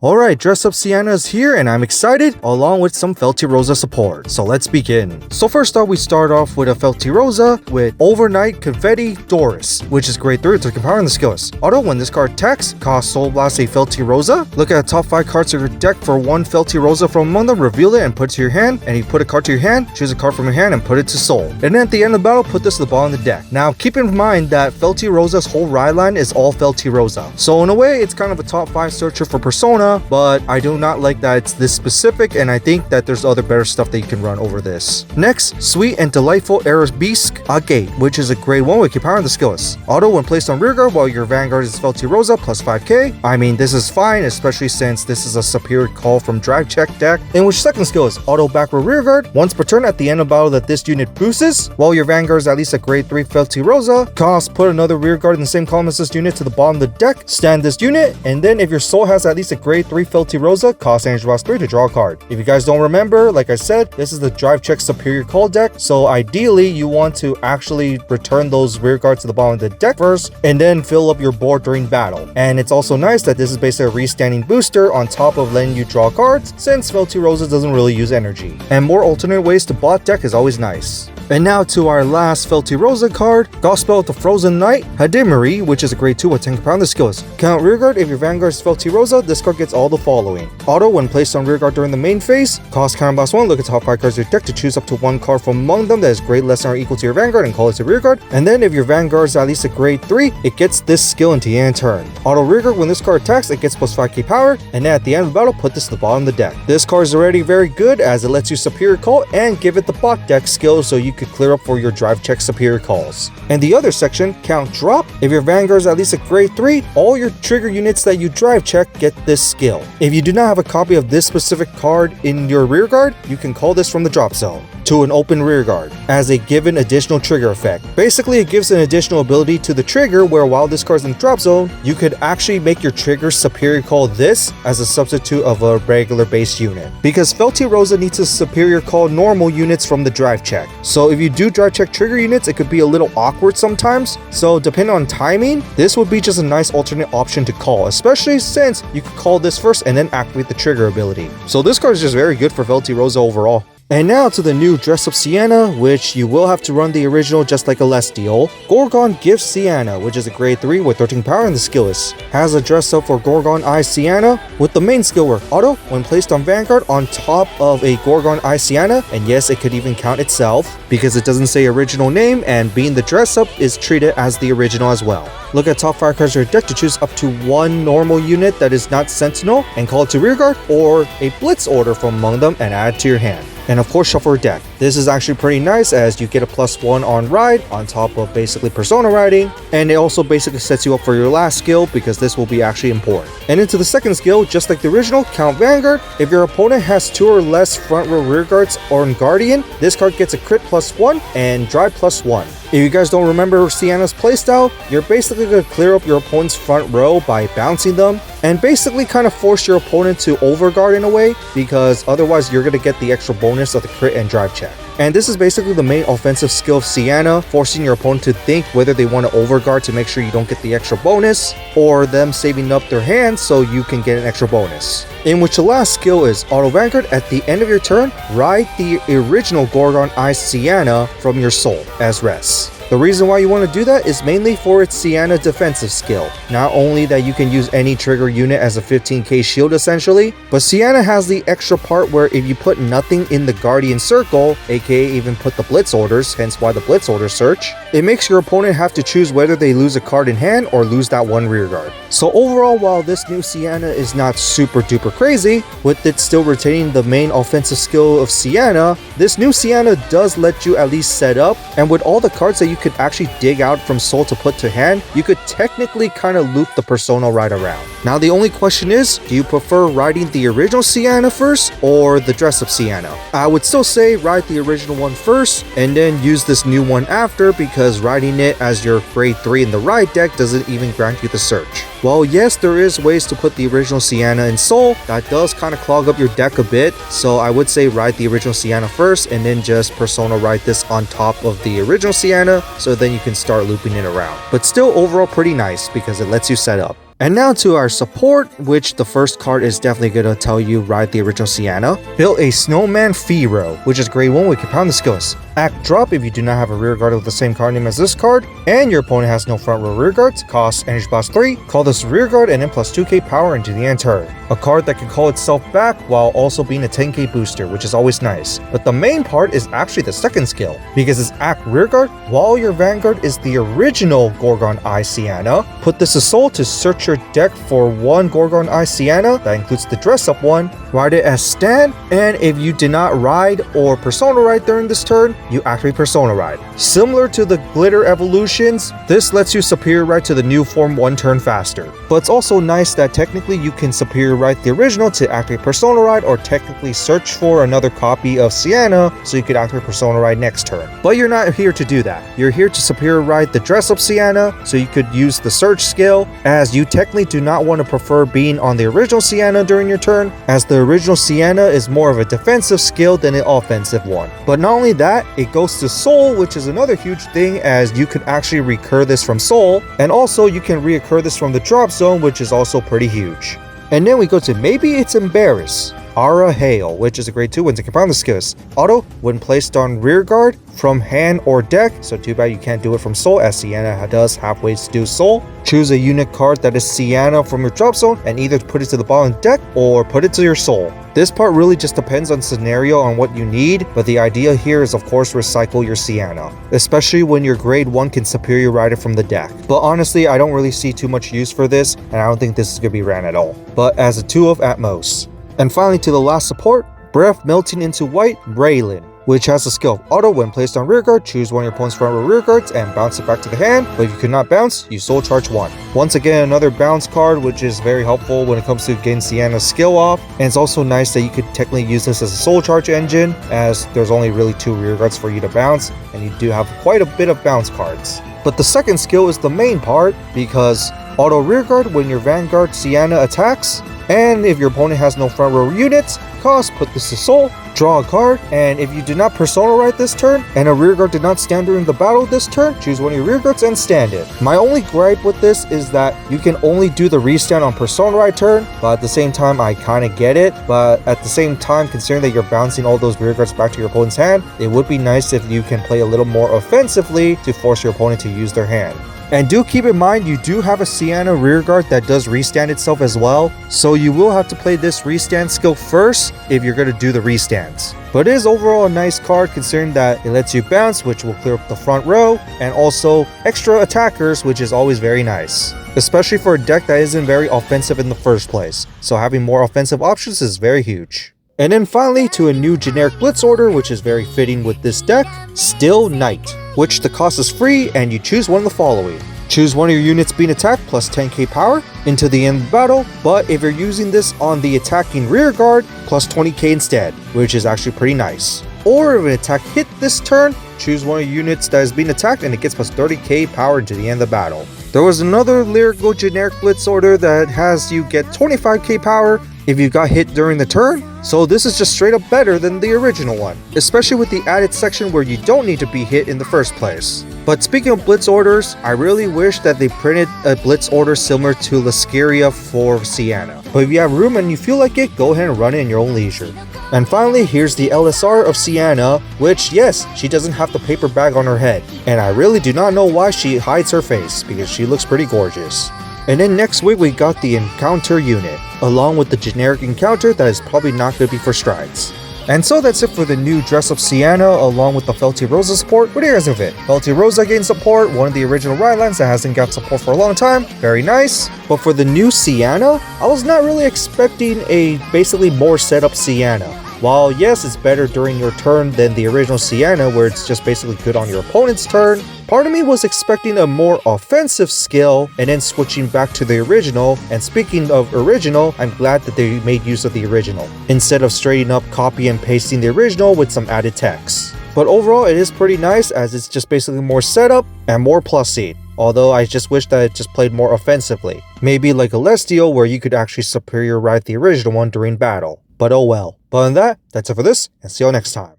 Alright, Dress Up Siana is here and I'm excited along with some Felty Rosa support. So let's begin. So first off, we start off with a Felty Rosa with Overnight Confetti Doris, which is grade 3 to power and the skills. Auto, when this card attacks, cost Soul Blast a Felty Rosa. Look at the top 5 cards of your deck for one Felty Rosa from among them, reveal it and put it to your hand. And if you put a card to your hand, choose a card from your hand and put it to Soul. And then at the end of the battle, put this to the bottom of the deck. Now keep in mind that Felty Rosa's whole ride line is all Felty Rosa. So in a way, it's kind of a top 5 searcher for Persona, but I do not like that it's this specific, and I think that there's other better stuff that you can run over this. Next, Sweet and Delightful Arabesque Agate, which is a grade 1 with power and the skills. Auto, when placed on rearguard while your Vanguard is Felty Rosa plus 5k. I mean, this is fine, especially since this is a superior call from Drive Check deck, in which second skill is Auto backward rearguard. Once per turn at the end of battle that this unit boosts, while your Vanguard is at least a grade 3 Felty Rosa, cost put another rearguard in the same column as this unit to the bottom of the deck, stand this unit, and then if your soul has at least a grade 3 Felty Rosa, cost Energy Blast 3 to draw a card. If you guys don't remember, like I said, this is the Drive Check Superior Call deck, so ideally you want to actually return those rear guards to the bottom of the deck first, and then fill up your board during battle. And it's also nice that this is basically a restanding booster on top of letting you draw cards, since Felty Rosa doesn't really use energy. And more alternate ways to bot deck is always nice. And now to our last Felty Rosa card, Gospel of the Frozen Knight, Hadimi, which is a grade 2 with 10 power the skills. Count rearguard, if your Vanguard is Felty Rosa, this card gets all the following. Auto, when placed on rearguard during the main phase, cost counter blast 1, look at the top 5 cards of your deck to choose up to one card from among them that is grade less than or equal to your Vanguard and call it to rearguard. And then if your Vanguard is at least a grade 3, it gets this skill into the end turn. Auto rearguard, when this card attacks, it gets plus 5k power, and then at the end of the battle, put this to the bottom of the deck. This card is already very good as it lets you superior call and give it the bot deck skill so you could clear up for your Drive Check superior calls. And the other section, count drop, if your Vanguard is at least a grade 3, all your trigger units that you Drive Check get this skill. If you do not have a copy of this specific card in your rearguard, you can call this from the drop zone to an open rearguard as a given additional trigger effect. Basically, it gives an additional ability to the trigger where while this card is in the drop zone, you could actually make your trigger superior call this as a substitute of a regular base unit. Because Felty Rosa needs to superior call normal units from the Drive Check. So if you do Drive Check trigger units, it could be a little awkward sometimes. So depending on timing, this would be just a nice alternate option to call, especially since you could call this first and then activate the trigger ability. So this card is just very good for Felty Rosa overall. And now to the new Dress Up Siana, which you will have to run the original just like Celestial. Gorgon gives Sienna, which is a grade 3 with 13 power and the skill is. Has a dress up for Gorgon Eye Sienna with the main skill work Auto, when placed on Vanguard on top of a Gorgon Eye Sienna, and yes, it could even count itself because it doesn't say original name, and being the dress up is treated as the original as well. Look at top 5 cards of your deck to choose up to one normal unit that is not Sentinel and call it to rearguard, or a Blitz Order from among them and add it to your hand. And of course, shuffle your deck. This is actually pretty nice as you get a +1 on ride on top of basically Persona riding, and it also basically sets you up for your last skill because this will be actually important. And into the second skill, just like the original, count Vanguard. If your opponent has 2 or less front row rear guards on Guardian, this card gets a crit +1 and drive +1. If you guys don't remember Sienna's playstyle, you're basically going to clear up your opponent's front row by bouncing them and basically kind of force your opponent to overguard in a way, because otherwise you're going to get the extra bonus of the crit and drive check. And this is basically the main offensive skill of Sienna, forcing your opponent to think whether they want to overguard to make sure you don't get the extra bonus, or them saving up their hands so you can get an extra bonus. In which the last skill is Auto Vanguard. At the end of your turn, ride the original Gorgon Eye Sienna from your soul as res. The reason why you want to do that is mainly for its Sienna defensive skill. Not only that you can use any trigger unit as a 15k shield essentially, but Sienna has the extra part where if you put nothing in the Guardian circle, aka even put the Blitz Orders, hence why the Blitz Order search, it makes your opponent have to choose whether they lose a card in hand or lose that one rearguard. So overall, while this new Sienna is not super duper crazy, with it still retaining the main offensive skill of Sienna, this new Sienna does let you at least set up, and with all the cards that you could actually dig out from soul to put to hand, you could technically kind of loop the Persona right around. Now the only question is, do you prefer riding the original Sienna first or the Dress Up Siana? I would still say ride the original one first and then use this new one after, because riding it as your grade 3 in the ride deck doesn't even grant you the search. While yes, there is ways to put the original Sienna in soul, that does kind of clog up your deck a bit, so I would say ride the original Sienna first and then just Persona ride this on top of the original Sienna, so then you can start looping it around. But still overall pretty nice because it lets you set up. And now to our support, which the first card is definitely going to tell you ride the original Sienna. Built a Snowman Firo, which is grade 1 with compound the skills. Act drop if you do not have a rear guard with the same card name as this card, and your opponent has no front row rear guards. Cost energy blast 3, call this rear guard and then plus 2k power into the end turn. A card that can call itself back while also being a 10k booster, which is always nice. But the main part is actually the second skill, because it's act rear guard while your Vanguard is the original Gorgon Eye Sienna. Put this to soul to search your deck for one Gorgon Eye Sienna, that includes the dress up one, ride it as stand, and if you did not ride or persona ride during this turn, you actually persona ride. Similar to the glitter evolutions, this lets you superior ride to the new form 1 turn faster. But it's also nice that technically you can superior ride the original to activate persona ride, or technically search for another copy of Sienna so you could activate persona ride next turn. But you're not here to do that. You're here to superior ride the dress up Sienna so you could use the search skill, as you technically do not want to prefer being on the original Sienna during your turn, as the original Sienna is more of a defensive skill than an offensive one. But not only that, it goes to soul, which is another huge thing, as you could actually recur this from soul, and also you can reoccur this from the drop zone, which is also pretty huge. And then we go to maybe it's embarrass. Ara Hail, which is a grade 2 when to compound the skills. Auto, when placed on rear guard from hand or deck, so too bad you can't do it from soul, as Sienna does have ways to do soul. Choose a unit card that is Sienna from your drop zone and either put it to the bottom deck or put it to your soul. This part really just depends on scenario on what you need, but the idea here is of course recycle your Sienna, especially when your grade 1 can superior ride it from the deck. But honestly, I don't really see too much use for this, and I don't think this is going to be ran at all, but as a 2 of at most. And finally, to the last support, Breath Melting into White, Braylon, which has the skill of auto. When placed on rear guard, choose one of your opponent's front row rear guards and bounce it back to the hand, but if you could not bounce, you soul charge 1. Once again, another bounce card, which is very helpful when it comes to getting Sienna's skill off, and it's also nice that you could technically use this as a soul charge engine, as there's only really 2 rear guards for you to bounce, and you do have quite a bit of bounce cards. But the second skill is the main part, because auto rear guard when your Vanguard Sienna attacks, and if your opponent has no front row units, cost, put this to soul, draw a card, and if you did not persona ride this turn, and a rear guard did not stand during the battle this turn, choose one of your rear guards and stand it. My only gripe with this is that you can only do the restand on persona ride turn, but at the same time I kinda get it, but at the same time, considering that you're bouncing all those rear guards back to your opponent's hand, it would be nice if you can play a little more offensively to force your opponent to use their hand. And do keep in mind, you do have a Sienna rearguard that does restand itself as well, so you will have to play this restand skill first if you're going to do the restands. But it is overall a nice card, considering that it lets you bounce, which will clear up the front row, and also extra attackers, which is always very nice, especially for a deck that isn't very offensive in the first place. So having more offensive options is very huge. And then finally, to a new generic Blitz Order, which is very fitting with this deck, Still Night, which the cost is free and you choose one of the following. Choose one of your units being attacked plus 10k power into the end of the battle, but if you're using this on the attacking rear guard, plus 20k instead, which is actually pretty nice. Or if an attack hit this turn, choose one of your units that is being attacked and it gets plus 30k power into the end of the battle. There was another lyrical generic Blitz Order that has you get 25k power if you got hit during the turn, so this is just straight up better than the original one, especially with the added section where you don't need to be hit in the first place. But speaking of Blitz Orders, I really wish that they printed a Blitz Order similar to Lascaria for Sienna. But if you have room and you feel like it, go ahead and run it in your own leisure. And finally, here's the LSR of Sienna, which yes, she doesn't have the paper bag on her head, and I really do not know why she hides her face, because she looks pretty gorgeous. And then next week we got the Encounter unit, along with the generic Encounter that is probably not going to be for strides. And so that's it for the new Dress Up Siana along with the Felty Rosa support. What do you guys think of it? Felty Rosa gained support, one of the original Rylans that hasn't got support for a long time. Very nice. But for the new Siana, I was not really expecting a basically more setup Siana. While yes, it's better during your turn than the original Sienna where it's just basically good on your opponent's turn, part of me was expecting a more offensive skill and then switching back to the original. And speaking of original, I'm glad that they made use of the original, instead of straight up copy and pasting the original with some added text. But overall, it is pretty nice as it's just basically more setup and more plus seed. Although I just wish that it just played more offensively. Maybe like a Lestio where you could actually superior ride the original one during battle. But oh well. But on that, that's it for this, and see you all next time.